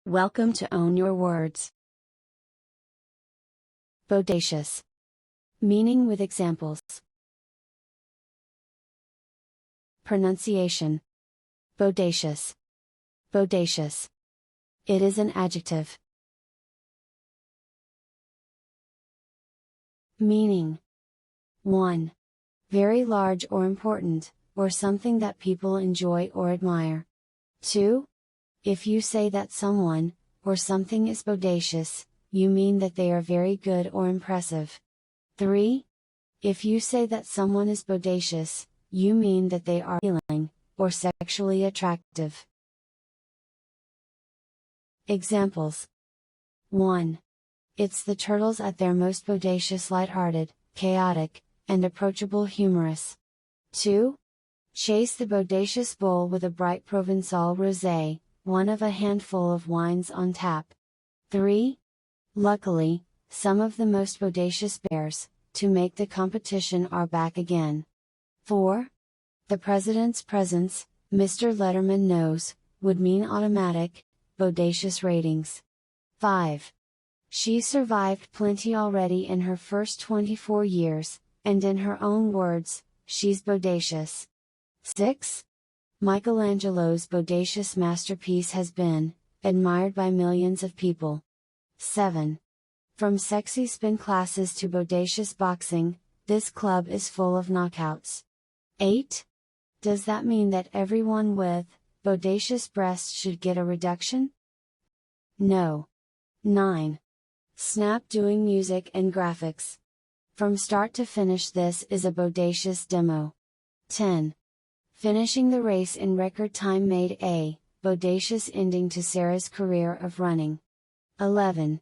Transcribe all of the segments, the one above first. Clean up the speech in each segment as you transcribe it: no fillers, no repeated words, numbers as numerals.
Welcome to Own Your Words. Bodacious. Meaning with examples. Pronunciation. Bodacious. Bodacious. It is an adjective. Meaning. 1. Very large or important, or something that people enjoy or admire. 2. If you say that someone, or something is bodacious, you mean that they are very good or impressive. 3. If you say that someone is bodacious, you mean that they are appealing, or sexually attractive. Examples. 1. It's the turtles at their most bodacious, lighthearted, chaotic, and approachable humorous. 2. Chase the bodacious bull with a bright Provençal rosé, one of a handful of wines on tap. 3. Luckily, some of the most bodacious bears, to make the competition, are back again. 4. The president's presence, Mr. Letterman knows, would mean automatic, bodacious ratings. 5. She survived plenty already in her first 24 years, and in her own words, she's bodacious. 6. Michelangelo's bodacious masterpiece has been admired by millions of people. 7. From sexy spin classes to bodacious boxing, this club is full of knockouts. 8. Does that mean that everyone with bodacious breasts should get a reduction? No. 9. Snap doing music and graphics. From start to finish, this is a bodacious demo. 10. Finishing the race in record time made a bodacious ending to Sarah's career of running. 11.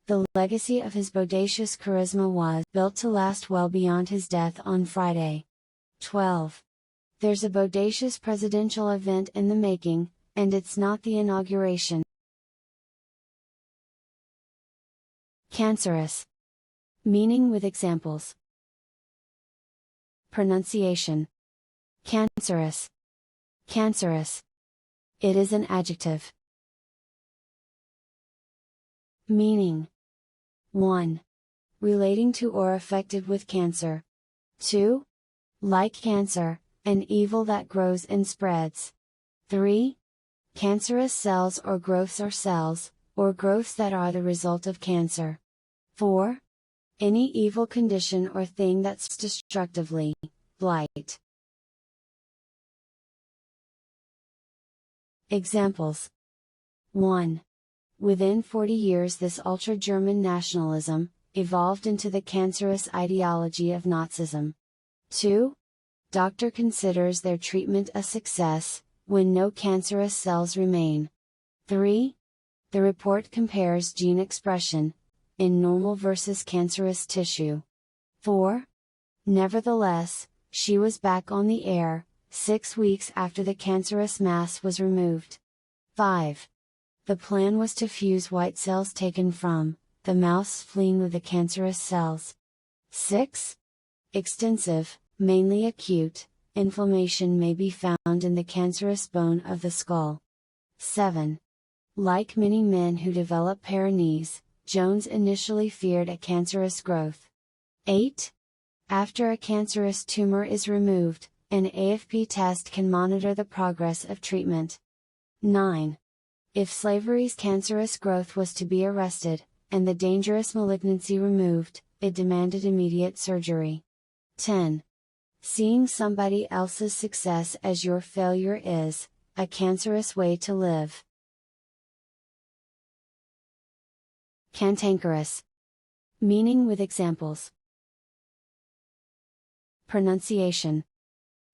The legacy of his bodacious charisma was built to last well beyond his death on Friday. 12. There's a bodacious presidential event in the making, and it's not the inauguration. Cancerous. Meaning with examples. Pronunciation. Cancerous. Cancerous. It is an adjective. Meaning. 1. Relating to or affected with cancer. 2. Like cancer, an evil that grows and spreads. 3. Cancerous cells or growths are cells, or growths that are the result of cancer. 4. Any evil condition or thing that's destructively, blight. Examples. 1. Within 40 years this ultra-German nationalism, evolved into the cancerous ideology of Nazism. 2. Doctor considers their treatment a success, when no cancerous cells remain. 3. The report compares gene expression, in normal versus cancerous tissue. 4. Nevertheless, she was back on the air, 6 weeks after the cancerous mass was removed. 5. The plan was to fuse white cells taken from the mouse fleeing with the cancerous cells. 6. Extensive, mainly acute, inflammation may be found in the cancerous bone of the skull. 7. Like many men who develop Peyronie's, Jones initially feared a cancerous growth. 8. After a cancerous tumor is removed, an AFP test can monitor the progress of treatment. 9. If slavery's cancerous growth was to be arrested, and the dangerous malignancy removed, it demanded immediate surgery. 10. Seeing somebody else's success as your failure is a cancerous way to live. Cantankerous. Meaning with examples. Pronunciation.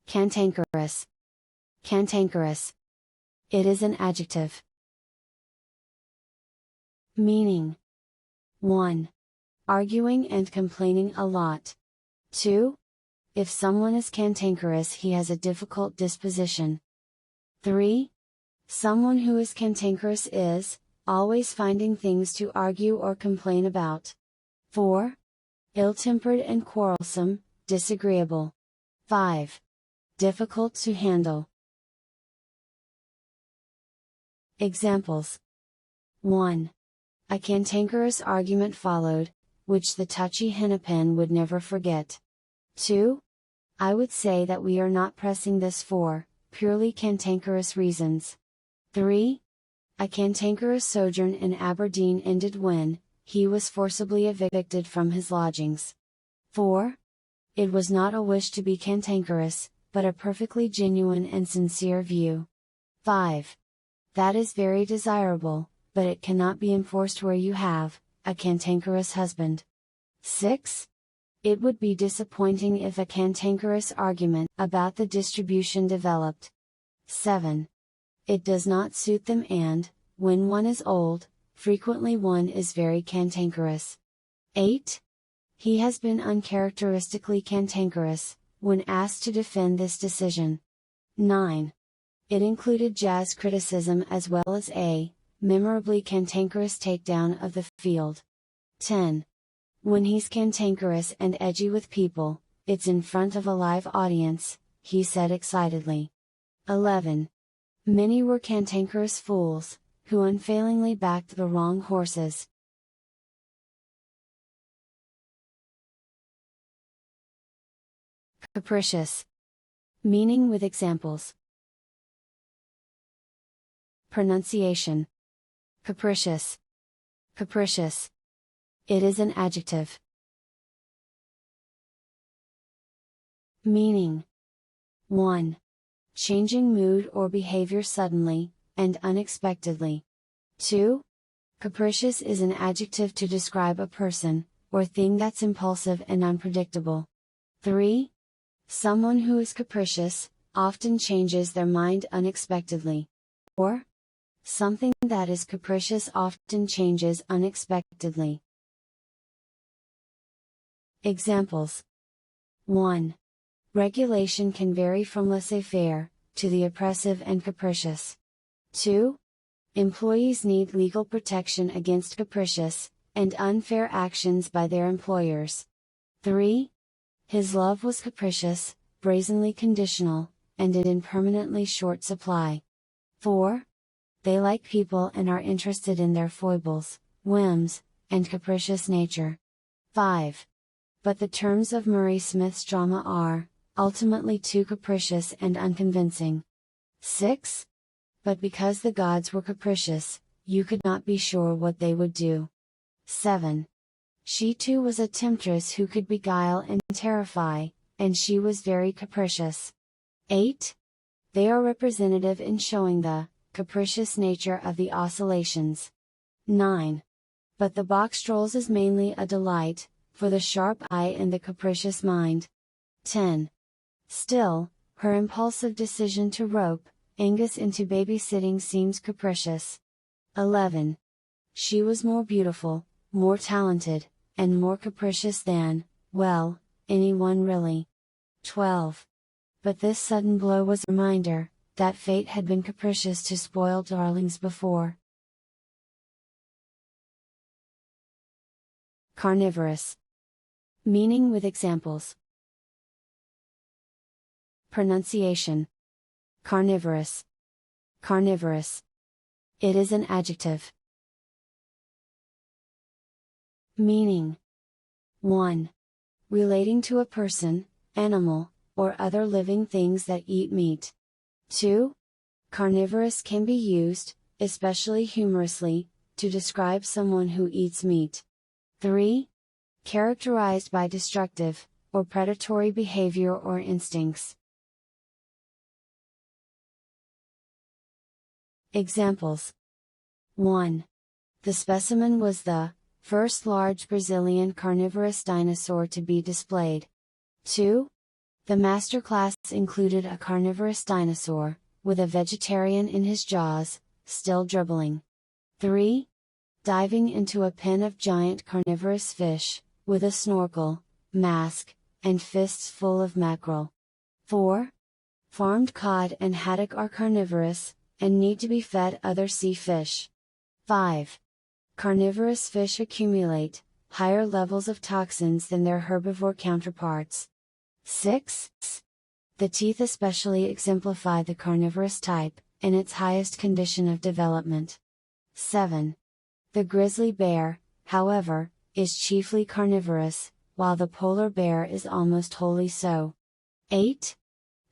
Cantankerous. Cantankerous. It is an adjective. Meaning. 1. Arguing and complaining a lot. 2. If someone is cantankerous, he has a difficult disposition. 3. Someone who is cantankerous is always finding things to argue or complain about. 4. Ill-tempered and quarrelsome, disagreeable. 5. Difficult to handle. Examples. 1. A cantankerous argument followed, which the touchy Hennepin would never forget. 2. I would say that we are not pressing this for purely cantankerous reasons. 3. A cantankerous sojourn in Aberdeen ended when he was forcibly evicted from his lodgings. 4. It was not a wish to be cantankerous, but a perfectly genuine and sincere view. 5. That is very desirable, but it cannot be enforced where you have a cantankerous husband. 6. It would be disappointing if a cantankerous argument about the distribution developed. 7. It does not suit them, and, when one is old, frequently one is very cantankerous. 8. He has been uncharacteristically cantankerous, when asked to defend this decision. 9. It included jazz criticism as well as a memorably cantankerous takedown of the field. 10. When he's cantankerous and edgy with people, it's in front of a live audience, he said excitedly. 11. Many were cantankerous fools, who unfailingly backed the wrong horses. Capricious. Meaning with examples. Pronunciation. Capricious. Capricious. It is an adjective. Meaning. 1. Changing mood or behavior suddenly, and unexpectedly. 2. Capricious is an adjective to describe a person, or thing that's impulsive and unpredictable. 3. Someone who is capricious, often changes their mind unexpectedly. 4. Something that is capricious often changes unexpectedly. Examples. 1. Regulation can vary from laissez-faire, to the oppressive and capricious. 2. Employees need legal protection against capricious, and unfair actions by their employers. 3. His love was capricious, brazenly conditional, and in permanently short supply. 4. They like people and are interested in their foibles, whims, and capricious nature. 5. But the terms of Murray Smith's drama are, ultimately too capricious and unconvincing. 6. But because the gods were capricious, you could not be sure what they would do. 7. She too was a temptress who could beguile and terrify, and she was very capricious. 8. They are representative in showing the capricious nature of the oscillations. 9. But the box trolls is mainly a delight, for the sharp eye and the capricious mind. 10. Still, her impulsive decision to rope Angus into babysitting seems capricious. 11. She was more beautiful, more talented, and more capricious than, well, anyone really. 12. But this sudden blow was a reminder that fate had been capricious to spoiled darlings before. Carnivorous. Meaning with examples. Pronunciation. Carnivorous. Carnivorous. It is an adjective. Meaning. 1. Relating to a person, animal, or other living things that eat meat. 2. Carnivorous can be used, especially humorously, to describe someone who eats meat. 3. Characterized by destructive, or predatory behavior or instincts. Examples. 1. The specimen was the first large Brazilian carnivorous dinosaur to be displayed. 2. The masterclass included a carnivorous dinosaur, with a vegetarian in his jaws, still dribbling. 3. Diving into a pen of giant carnivorous fish, with a snorkel, mask, and fists full of mackerel. 4. Farmed cod and haddock are carnivorous, and need to be fed other sea fish. 5. Carnivorous fish accumulate higher levels of toxins than their herbivore counterparts. 6. The teeth especially exemplify the carnivorous type, in its highest condition of development. 7. The grizzly bear, however, is chiefly carnivorous, while the polar bear is almost wholly so. 8.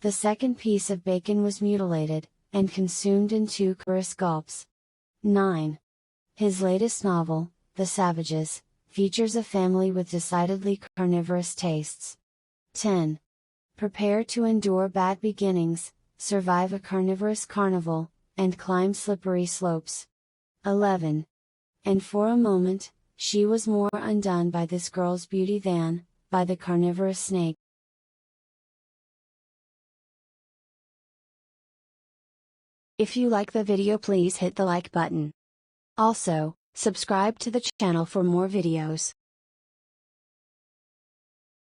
The second piece of bacon was mutilated, and consumed in 2 coarse gulps. 9. His latest novel, The Savages, features a family with decidedly carnivorous tastes. 10. Prepare to endure bad beginnings, survive a carnivorous carnival, and climb slippery slopes. 11. And for a moment, she was more undone by this girl's beauty than, by the carnivorous snake. If you like the video, please hit the like button. Also, subscribe to the channel for more videos.